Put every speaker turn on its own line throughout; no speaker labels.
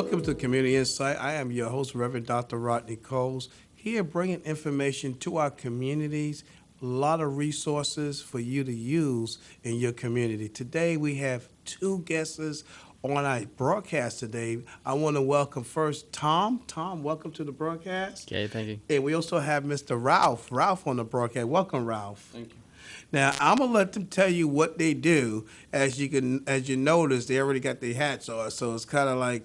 Welcome to Community Insight. I am your host, Reverend Dr. Rodney Coles, here bringing information to our communities, a lot of resources for you to use in your community. Today, we have two guests on our broadcast today. I want to welcome first Tom. Tom, welcome to the broadcast.
Okay, thank you.
And we also have Mr. Ralph. Ralph on the broadcast. Welcome, Ralph.
Thank you.
Now I'm gonna let them tell you what they do. As you notice, they already got their hats on, so it's kind of like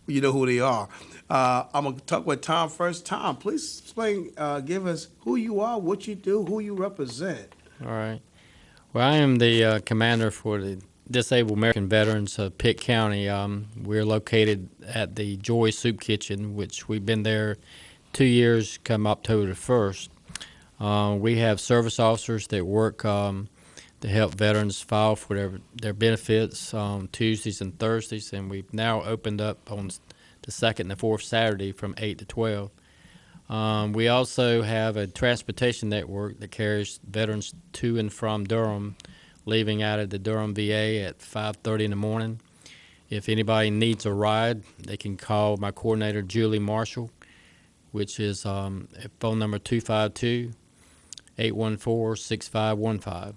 you know who they are. I'm gonna talk with Tom first. Tom, please explain, give us who you are, what you do, who you represent.
All right. Well, I am the commander for the Disabled American Veterans of Pitt County. We're located at the Joy Soup Kitchen, which we've been there 2 years, come October the 1st. We have service officers that work to help veterans file for their benefits on Tuesdays and Thursdays, and we've now opened up on the second and the fourth Saturday from 8 to 12. We also have a transportation network that carries veterans to and from Durham, leaving out of the Durham VA at 5:30 in the morning. If anybody needs a ride, they can call my coordinator, Julie Marshall, which is phone number 252-814-6515.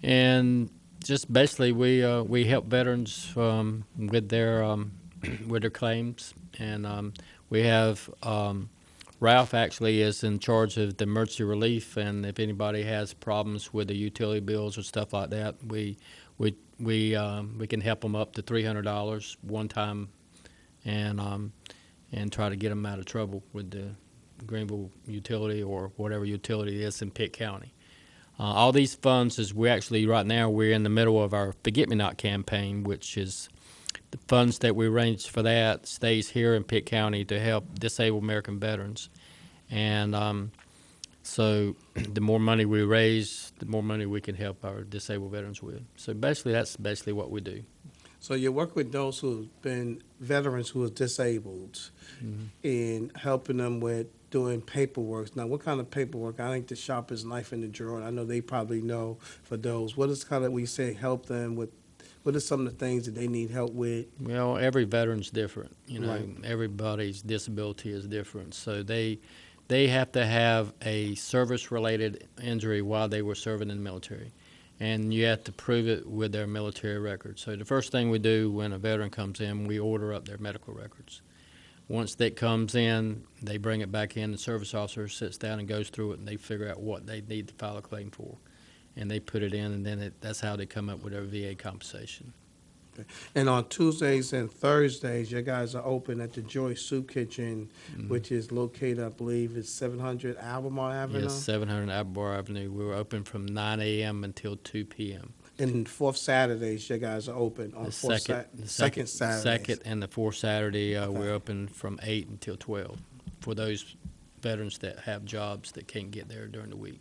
And just basically we help veterans with their with their claims, and we have Ralph actually is in charge of the emergency relief, and if anybody has problems with the utility bills or stuff like that, we can help them up to $300 one time, and try to get them out of trouble with the Greenville utility or whatever utility it is in Pitt County. All these funds is right now we're in the middle of our Forget Me Not campaign, which is the funds that we arrange for that stays here in Pitt County to help disabled American veterans. And so the more money we raise, the more money we can help our disabled veterans with. So basically that's basically what we do.
So you work with those who've been veterans who are disabled, and helping them with doing paperwork. Now, what kind of paperwork? I think the sharpest knife in the drawer. I know they probably know for those. What is kind of we say help them with? What are some of the things that they need help with?
Well, every veteran's different.
Right.
Everybody's disability is different. So they have to have a service-related injury while they were serving in the military, and you have to prove it with their military records. So the first thing we do when a veteran comes in, we order up their medical records. Once that comes in, they bring it back in. The service officer sits down and goes through it, and they figure out what they need to file a claim for. And they put it in, and then that's how they come up with their VA compensation.
Okay. And on Tuesdays and Thursdays, you guys are open at the Joy Soup Kitchen, which is located, I believe, it's 700 Albemarle Avenue?
Yes, 700 Albemarle Avenue. We're open from 9 a.m. until 2 p.m.
And fourth Saturdays, you guys are open on
The
second Saturday.
Second and the fourth Saturday, we're open from 8 until 12 for those veterans that have jobs that can't get there during the week.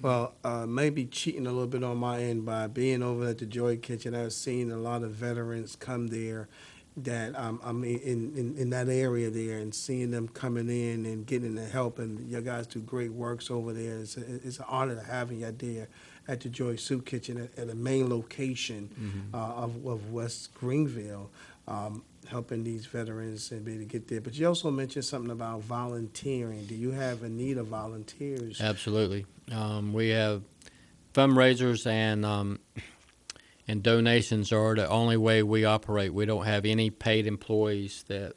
Well, maybe cheating a little bit on my end by being over at the Joy Kitchen. I've seen a lot of veterans come there that I'm in that area there, and seeing them coming in and getting the help. And you guys do great works over there. It's an honor to have you there at the Joy Soup Kitchen at the main location of West Greenville, helping these veterans and be able to get there. But you also mentioned something about volunteering. Do you have a need of volunteers?
Absolutely. We have fundraisers and donations are the only way we operate. We don't have any paid employees that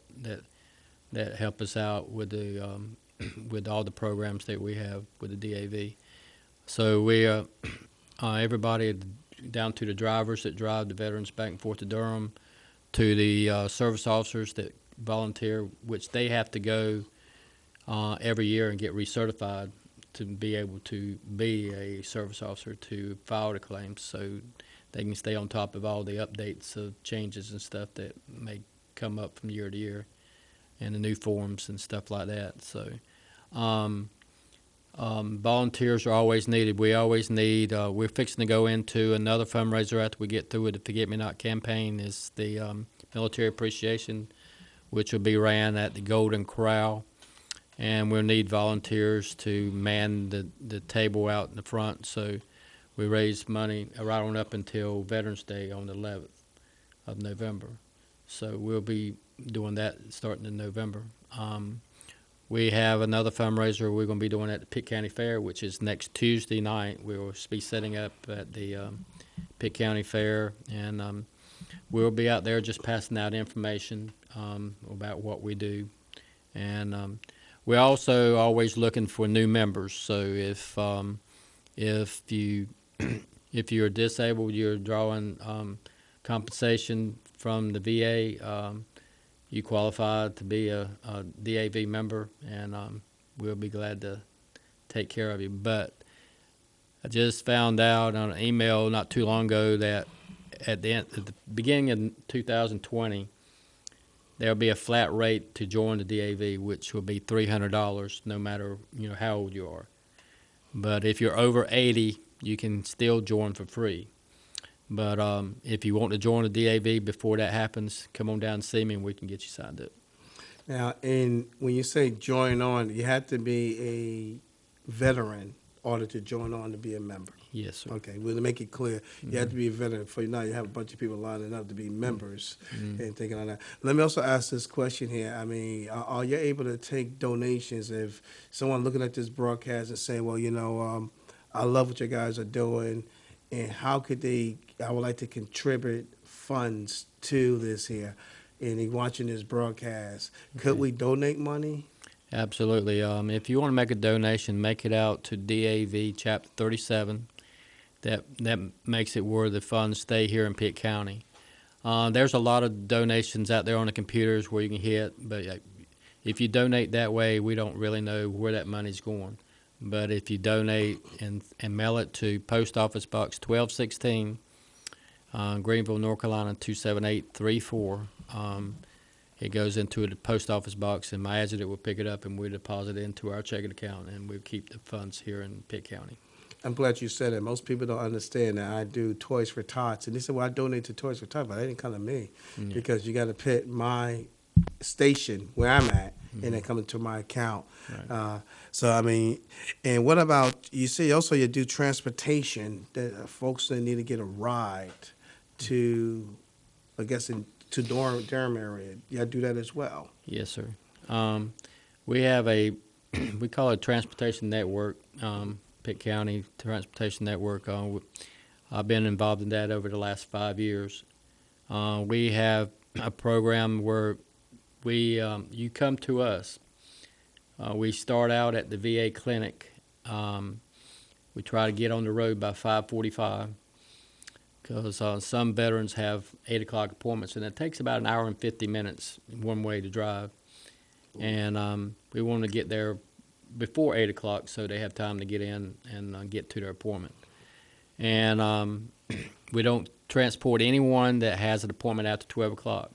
help us out with the with all the programs that we have with the D.A.V. So we everybody down to the drivers that drive the veterans back and forth to Durham, to the service officers that volunteer, which they have to go every year and get recertified to be able to be a service officer to file the claims, so they can stay on top of all the updates of changes and stuff that may come up from year to year, and the new forms and stuff like that. So volunteers are always needed. We always need, we're fixing to go into another fundraiser after we get through with the Forget Me Not campaign, is the military appreciation, which will be ran at the Golden Corral. And we'll need volunteers to man the table out in the front. So we raise money right on up until Veterans Day on the 11th. of November. So we'll be doing that starting in November. We have another fundraiser we're going to be doing at the Pitt County Fair, which is next Tuesday night. We will be setting up at the Pitt County Fair, and we'll be out there just passing out information about what we do. And we're also always looking for new members. So if you if you're disabled, you're drawing compensation from the VA. You qualify to be a D.A.V. member, and we'll be glad to take care of you. But I just found out on an email not too long ago that at the beginning of 2020, there'll be a flat rate to join the D.A.V., which will be $300, no matter how old you are. But if you're over 80, you can still join for free. But if you want to join the D.A.V. before that happens, come on down and see me, and we can get you signed up.
Now, and when you say join on, you have to be a veteran in order to join on to be a member.
Yes, sir.
Okay, well, to make it clear, you have to be a veteran. For now, you have a bunch of people lining up to be members and thinking on that. Let me also ask this question here. I mean, are you able to take donations if someone looking at this broadcast and saying, well, I love what you guys are doing, and how could I would like to contribute funds to this here, and they watching this broadcast. Could we donate money?
Absolutely. If you want to make a donation, make it out to D.A.V. Chapter 37. That makes it where the funds stay here in Pitt County. There's a lot of donations out there on the computers where you can hit, but if you donate that way, we don't really know where that money's going. But if you donate and mail it to Post Office Box 1216, Greenville, North Carolina 27834, it goes into the post office box, and my agent will pick it up, and we deposit it into our checking account, and we keep the funds here in Pitt County.
I'm glad you said it. Most people don't understand that I do Toys for Tots, and they said, well, I donate to Toys for Tots, but that didn't come to me because you got to put my station where I'm at, and then come into my account. Right. So, I mean, and what about, you say also you do transportation, that folks that need to get a ride to, I guess, to Durham area. You do that as well?
Yes, sir. We have we call it a transportation network, Pitt County Transportation Network. I've been involved in that over the last 5 years. We have a program where you come to us. We start out at the VA clinic. We try to get on the road by 5:45 because some veterans have 8 o'clock appointments, and it takes about an hour and 50 minutes one way to drive. And we want to get there before 8 o'clock so they have time to get in and get to their appointment. And we don't transport anyone that has an appointment after 12 o'clock.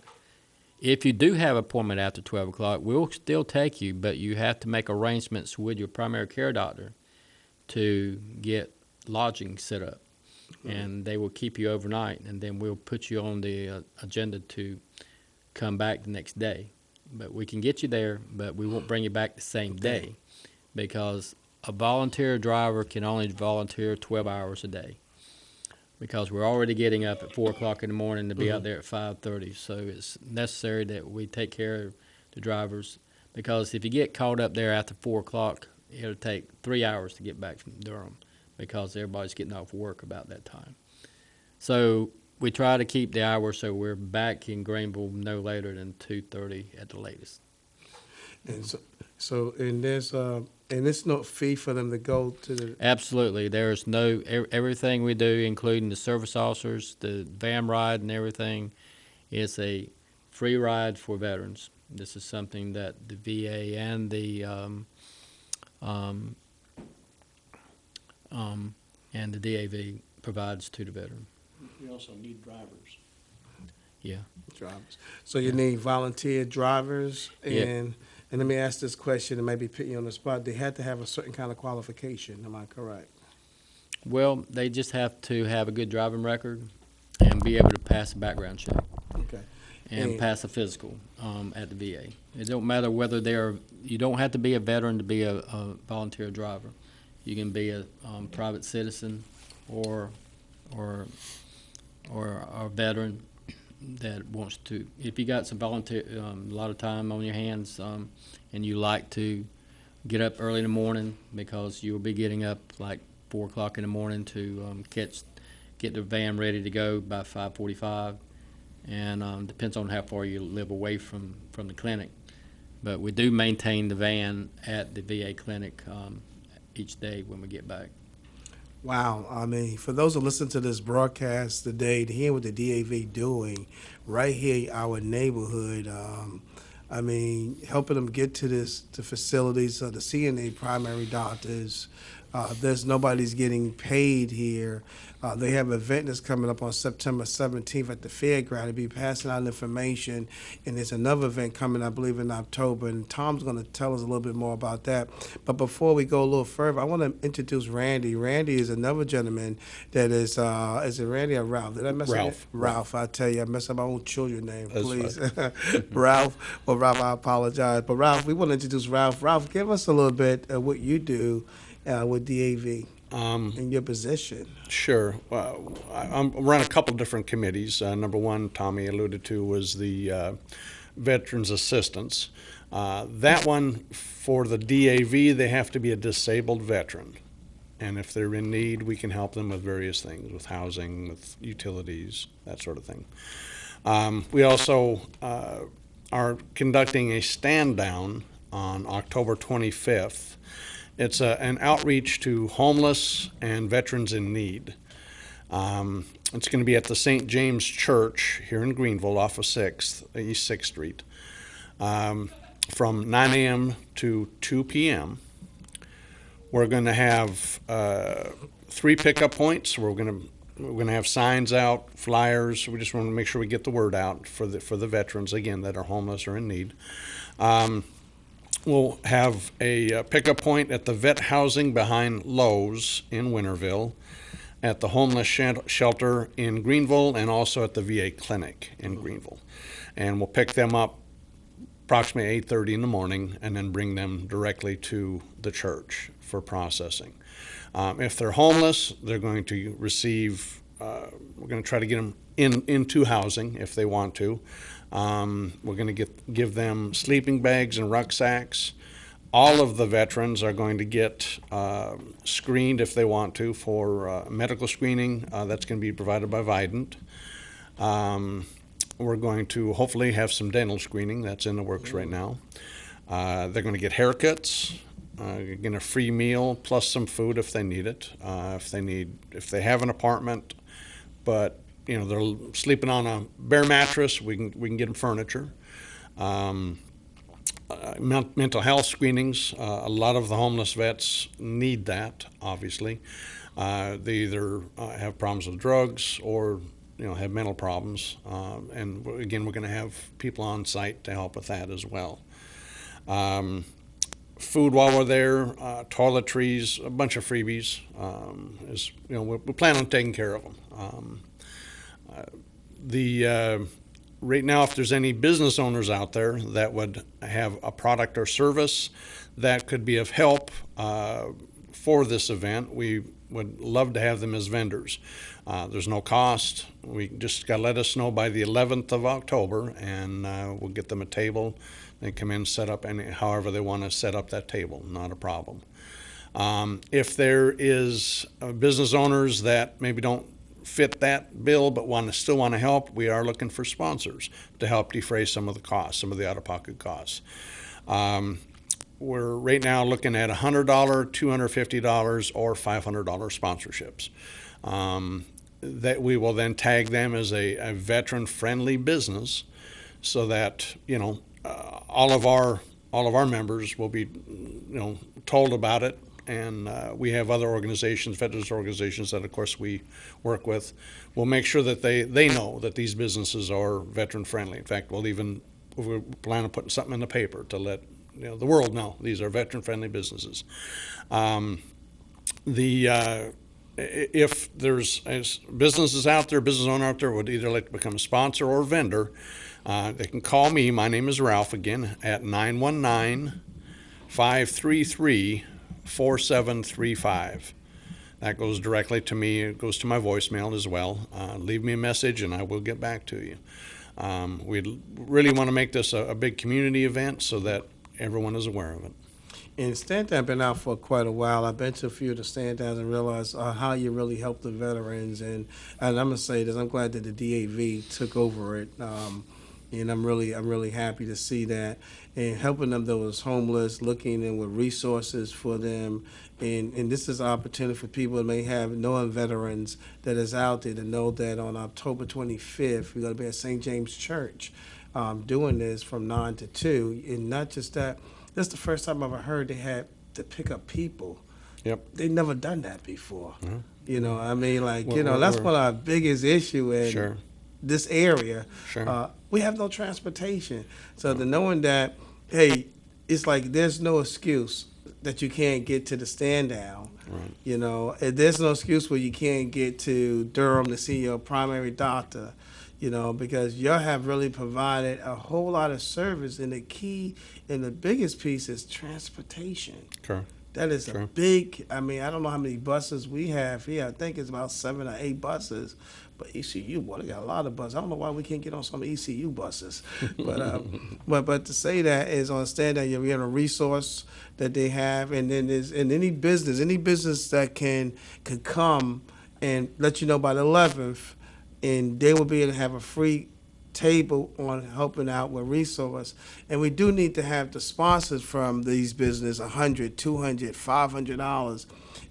If you do have an appointment after 12 o'clock, we'll still take you, but you have to make arrangements with your primary care doctor to get lodging set up. And they will keep you overnight, and then we'll put you on the agenda to come back the next day. But we can get you there, but we won't bring you back the same day because a volunteer driver can only volunteer 12 hours a day because we're already getting up at 4 o'clock in the morning to be out there at 5:30. So it's necessary that we take care of the drivers because if you get caught up there after 4 o'clock, it'll take 3 hours to get back from Durham because everybody's getting off work about that time. So we try to keep the hours so we're back in Greenville no later than 2:30 at the latest.
And so and there's no fee for them to go to the...
Absolutely. There's everything we do, including the service officers, the van ride and everything, is a free ride for veterans. This is something that the VA and the D.A.V. provides to the veteran.
We also need drivers.
Yeah.
Drivers. So you need volunteer drivers, and let me ask this question, and maybe put you on the spot. They had to have a certain kind of qualification. Am I correct?
Well, they just have to have a good driving record and be able to pass a background check.
Okay.
And pass a physical at the VA. It don't matter whether you don't have to be a veteran to be a volunteer driver. You can be a private citizen or a veteran. that wants to, if you got some volunteer, a lot of time on your hands, and you like to get up early in the morning, because you'll be getting up like 4 o'clock in the morning to get the van ready to go by 5:45, and depends on how far you live away from the clinic. But we do maintain the van at the VA clinic each day when we get back.
Wow. I mean, for those who listen to this broadcast today, to hear what the D.A.V. doing right here in our neighborhood, I mean, helping them get to the facilities, the CNA primary doctors. There's nobody's getting paid here. They have an event that's coming up on September 17th at the fairground. They'll be passing out information, and there's another event coming, I believe, in October, and Tom's going to tell us a little bit more about that. But before we go a little further, I want to introduce Randy. Randy is another gentleman that is it Randy or Ralph? Did I mess
Ralph.
up? Ralph, I tell you, I messed up my own children's name,
That's
please. Ralph, I apologize. But Ralph, we want to introduce Ralph. Ralph, give us a little bit of what you do with D.A.V. In your position.
Sure. I run a couple different committees. Number one, Tommy alluded to, was the Veterans Assistance. That one, for the D.A.V., they have to be a disabled veteran. And if they're in need, we can help them with various things, with housing, with utilities, that sort of thing. We also are conducting a stand down on October 25th. It's an outreach to homeless and veterans in need. It's going to be at the St. James Church here in Greenville off of East 6th Street, from 9 a.m. to 2 p.m. We're going to have 3 pickup points. We're going to have signs out, flyers. We just want to make sure we get the word out for the veterans, again, that are homeless or in need. We'll have a pickup point at the vet housing behind Lowe's in Winterville, at the homeless shelter in Greenville, and also at the VA clinic in Greenville. And we'll pick them up approximately 8:30 in the morning and then bring them directly to the church for processing. If they're homeless, they're going to receive, we're going to try to get them into housing if they want to. We're going to give them sleeping bags and rucksacks. All of the veterans are going to get screened if they want to for medical screening. That's going to be provided by Vidant. We're going to hopefully have some dental screening. That's in the works right now. They're going to get haircuts, get a free meal plus some food if they need it. If they have an apartment, but they're sleeping on a bare mattress, we can get them furniture. Mental health screenings. A lot of the homeless vets need that, obviously. They either have problems with drugs or have mental problems. And again, we're going to have people on site to help with that as well. Food while we're there, toiletries, a bunch of freebies. We plan on taking care of them. Right now, if there's any business owners out there that would have a product or service that could be of help for this event, we would love to have them as vendors. There's no cost. We just got to let us know by the 11th of October, and we'll get them a table. They come in, set up, and however they want to set up that table, not a problem. If there is business owners that maybe don't fit that bill but still want to help, we are looking for sponsors to help defray some of the costs, some of the out-of-pocket costs. We're right now looking at $100, $250, or $500 sponsorships. That we will then tag them as a veteran-friendly business, so that all of our members will be told about it. And we have other organizations, veterans organizations that, of course, we work with. We'll make sure that they know that these businesses are veteran-friendly. In fact, we'll plan on putting something in the paper to let the world know these are veteran-friendly businesses. If there's business owner out there would either like to become a sponsor or a vendor, they can call me. My name is Ralph, again, at 919-533-4735. That goes directly to me. It goes to my voicemail as well. Leave me a message and I will get back to you. We really want to make this a big community event so that everyone is aware of it.
And stand down been out for quite a while. I've been to a few of the stand downs and realized how you really help the veterans. And I'm gonna say this: I'm glad that the D.A.V took over it. And I'm really happy to see that, and helping them that was homeless, looking in with resources for them, and this is an opportunity for people that may have known veterans that is out there to know that on October 25th we're going to be at St. James Church, doing this from 9 to 2, and not just that. That's the first time I've ever heard they had to pick up people.
Yep.
They've never done that before.
Mm-hmm.
You know, I mean, like,
Well,
that's
we're-
one of our biggest issue in
Sure.
this area.
Sure.
We have no transportation. So the knowing that, hey, it's like there's no excuse that you can't get to the stand down.
Right.
You know, and there's no excuse where you can't get to Durham to see your primary doctor. You know, because y'all have really provided a whole lot of service, and the key and the biggest piece is transportation.
Sure.
That is a
Sure.
big, I mean, I don't know how many buses we have here. I think it's about 7 or 8 buses. But ECU, boy, they got a lot of buses. I don't know why we can't get on some ECU buses. But to say that is on stand that you're in a resource that they have, and then there's in any business that can come and let you know by the 11th, and they will be able to have a free table on helping out with resource. And we do need to have the sponsors from these business $100, $200, $500,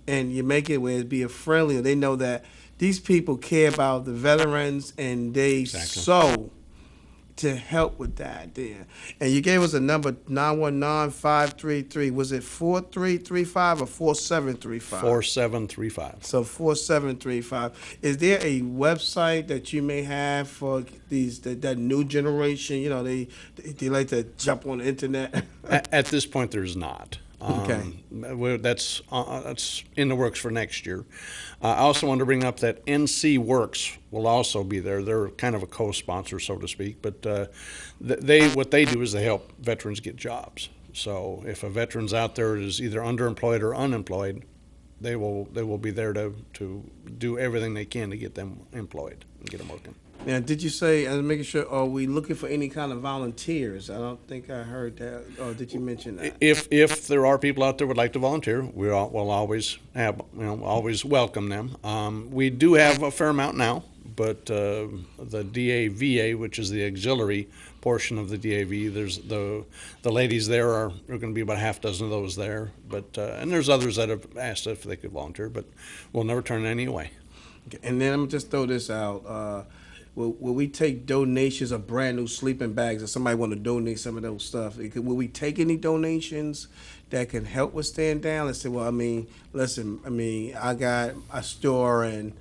and you make it where it be a friendly. They know that these people care about the veterans, and they
Exactly.
so to help with that there. And you gave us a number 919-533. Was it 4335 or 4735?
4735.
So 4735. Is there a website that you may have for these that new generation? You know, they like to jump on the internet.
At this point, there's not.
Okay.
That's in the works for next year. I also want to bring up that NC Works will also be there. They're kind of a co-sponsor, so to speak. But what they do is they help veterans get jobs. So if a veteran's out there is either underemployed or unemployed, they will be there to do everything they can to get them employed and get them working.
Now, did you say, I'm making sure, are we looking for any kind of volunteers? I don't think I heard that, or did you mention that?
If there are people out there who would like to volunteer, we'll always always welcome them. We do have a fair amount now, but the D.A.V, which is the auxiliary portion of the D.A.V, there's the ladies there are going to be about half dozen of those there, but and there's others that have asked if they could volunteer, but we'll never turn any away.
Okay, and then I'm gonna just throw this out. Will we take donations of brand new sleeping bags if somebody want to donate some of those stuff? Will we take any donations that can help with stand down? Let's say, well, I mean, listen, I got a store and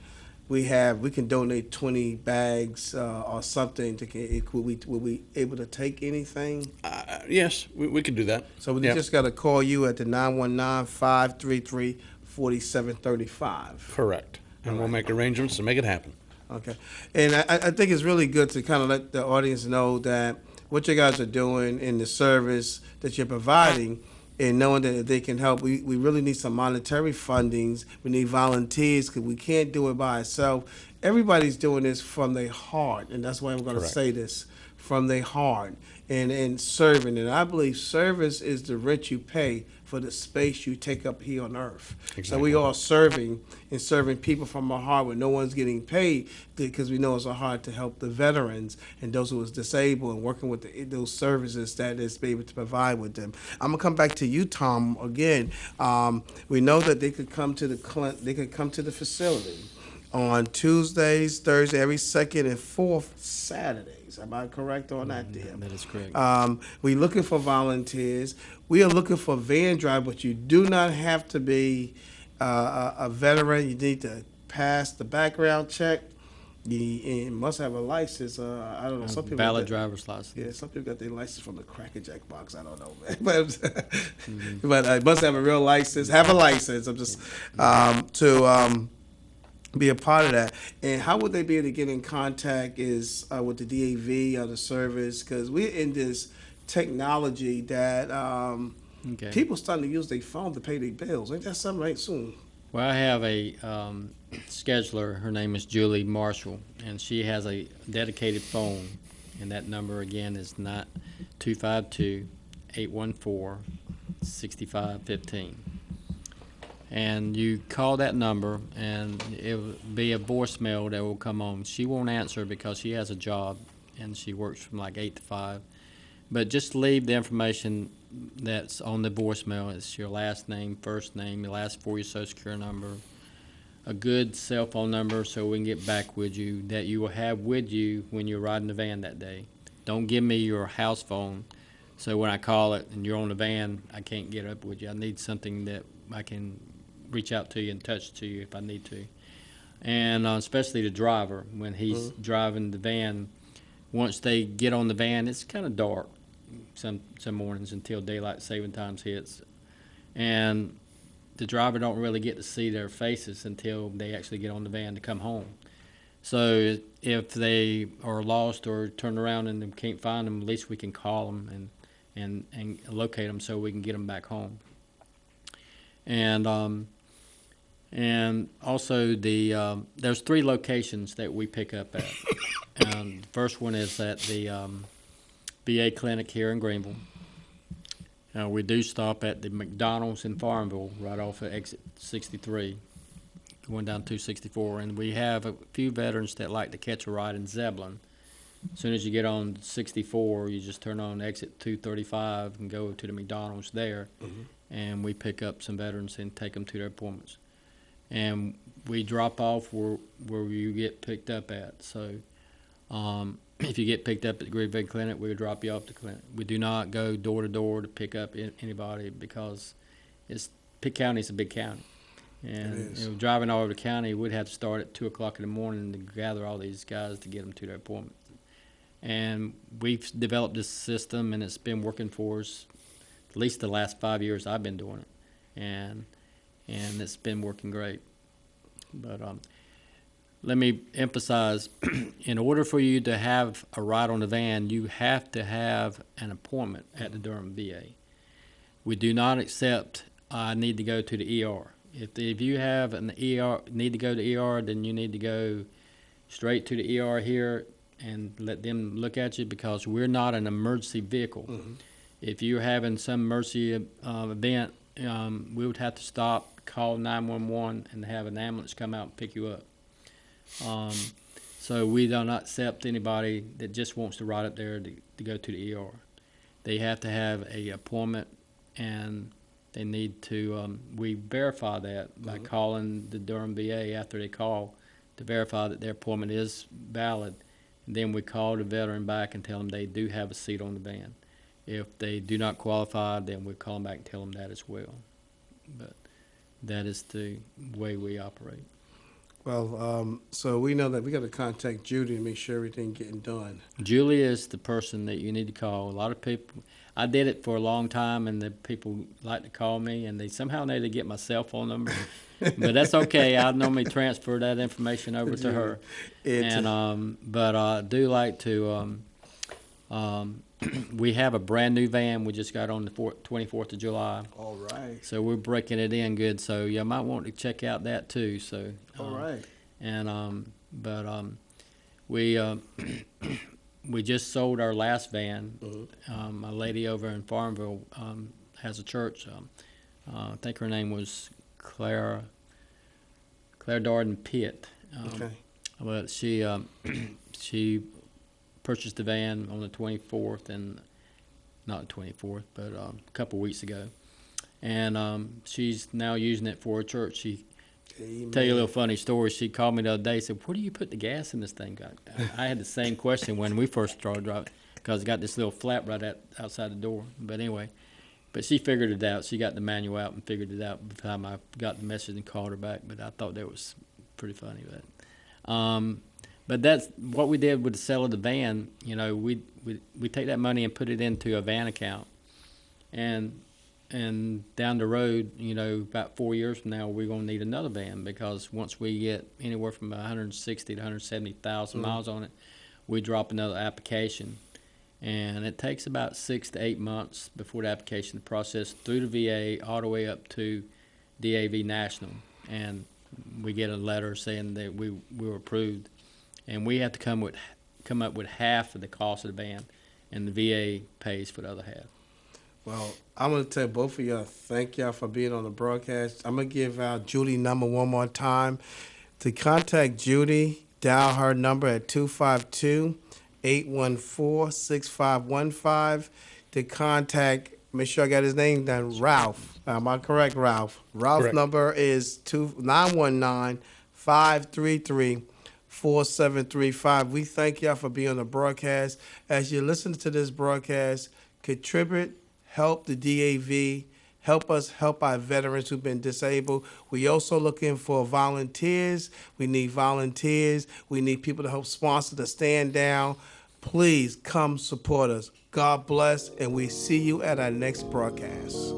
we can donate 20 bags or something. Will we able to take anything?
Yes, we could do that.
So we
Yeah.
just got to call you at the 919-533-4735.
Correct, and we'll make arrangements to make it happen.
Okay. And I think it's really good to kind of let the audience know that what you guys are doing in the service that you're providing, and knowing that they can help. We really need some monetary fundings. We need volunteers because we can't do it by ourselves. Everybody's doing this from their heart, and that's why I'm going to
Correct.
say this, from their heart and serving. And I believe service is the rent you pay for the space you take up here on earth. So
Exactly.
we are serving people from our heart when no one's getting paid, because we know it's our heart to help the veterans and those who is disabled, and working with those services that is able to provide with them. I'm gonna come back to you, Tom, again. We know that they could come to the facility on Tuesdays, Thursday, every second and fourth Saturdays. Am I correct on that there?
That is correct.
We're looking for volunteers. We are looking for van drive, but you do not have to be a veteran. You need to pass the background check. You must have a license. I don't know. Some people
Valid
got-
driver's license.
Yeah, some people got their license from the Cracker Jack box. I don't know, man. But I must have a real license. Have a license. I'm just to be a part of that. And how would they be able to get in contact is with the D.A.V. or the service? Because we're in this technology that
Okay.
people starting to use their phone to pay their bills. Ain't that something right soon?
Well, I have a scheduler. Her name is Julie Marshall, and she has a dedicated phone, and that number again is 252-814-6515. And you call that number, and it will be a voicemail that will come on. She won't answer because she has a job, and she works from like 8 to 5. But just leave the information that's on the voicemail. It's your last name, first name, the last 4 of your social security number, a good cell phone number so we can get back with you that you will have with you when you're riding the van that day. Don't give me your house phone so when I call it and you're on the van, I can't get up with you. I need something that I can reach out to you and touch to you if I need to. And especially the driver, when he's driving the van, once they get on the van, it's kind of dark some mornings until daylight saving times hits. And the driver don't really get to see their faces until they actually get on the van to come home. So if they are lost or turn around and they can't find them, at least we can call them and locate them so we can get them back home. And also there's 3 locations that we pick up at. The first one is at the VA clinic here in Greenville. We do stop at the McDonald's in Farmville, right off of exit 63, going down 264. And we have a few veterans that like to catch a ride in Zebulon. As soon as you get on 64, you just turn on exit 235 and go to the McDonald's there. And we pick up some veterans and take them to their appointments. And we drop off where you get picked up at. So if you get picked up at the Greenville clinic, we'll drop you off the clinic. We do not go door to door to pick up anybody because Pitt County is a big county. And driving all over the county, we'd have to start at 2 o'clock in the morning to gather all these guys to get them to their appointments. And we've developed this system, and it's been working for us at least the last 5 years I've been doing it. And it's been working great. But let me emphasize, in order for you to have a ride on the van, you have to have an appointment at the Durham VA. We do not accept, I need to go to the ER. If you have an ER, need to go to the ER, then you need to go straight to the ER here and let them look at you because we're not an emergency vehicle. If you're having some emergency event, we would have to stop, call 911, and have an ambulance come out and pick you up. So we do not accept anybody that just wants to ride up there to go to the ER. They have to have a appointment, and they need to, we verify that by calling the Durham VA after they call to verify that their appointment is valid. And then we call the veteran back and tell them they do have a seat on the van. If they do not qualify, then we call them back and tell them that as well. But that is the way we operate.
Well, so we know that we got to contact Judy to make sure everything getting done.
Julie is the person that you need to call. A lot of people, I did it for a long time, and the people like to call me, and they somehow need to get my cell phone number. But that's okay. I normally transfer that information over to her. But I do like to. We have a brand new van we just got on the 24th of July.
All right.
So we're breaking it in good. So you might want to check out that too. So.
All right.
And we just sold our last van. A lady over in Farmville has a church. I think her name was Claire Darden Pitt.
Okay.
But she purchased the van on the 24th, and not the 24th, but a couple weeks ago. And she's now using it for a church. She tell you a little funny story. She called me the other day and said, "Where do you put the gas in this thing?" I had the same question when we first started driving because it got this little flap right outside the door. But anyway, she figured it out. She got the manual out and figured it out by the time I got the message and called her back. But I thought that was pretty funny. But that's what we did with the sale of the van. You know, we take that money and put it into a van account, and down the road, you know, about 4 years from now, we're going to need another van because once we get anywhere from 160 to 170,000 miles on it, we drop another application, and it takes about 6 to 8 months before the application is processed through the VA all the way up to D.A.V. National. and we get a letter saying that we were approved, and we have to come up with half of the cost of the band, and the VA pays for the other half.
Well, I'm going to tell both of y'all, thank y'all for being on the broadcast. I'm going to give out Judy number one more time. To contact Judy, dial her number at 252-814-6515. To contact, make sure I got his name down, Ralph. Am I correct, Ralph? Ralph's
Correct.
number is 919-533-4735. We thank y'all for being on the broadcast. As you listen to this broadcast, contribute, help the D.A.V., help us help our veterans who've been disabled. We also looking for volunteers. We need volunteers. We need people to help sponsor the Stand Down. Please come support us. God bless, and we see you at our next broadcast.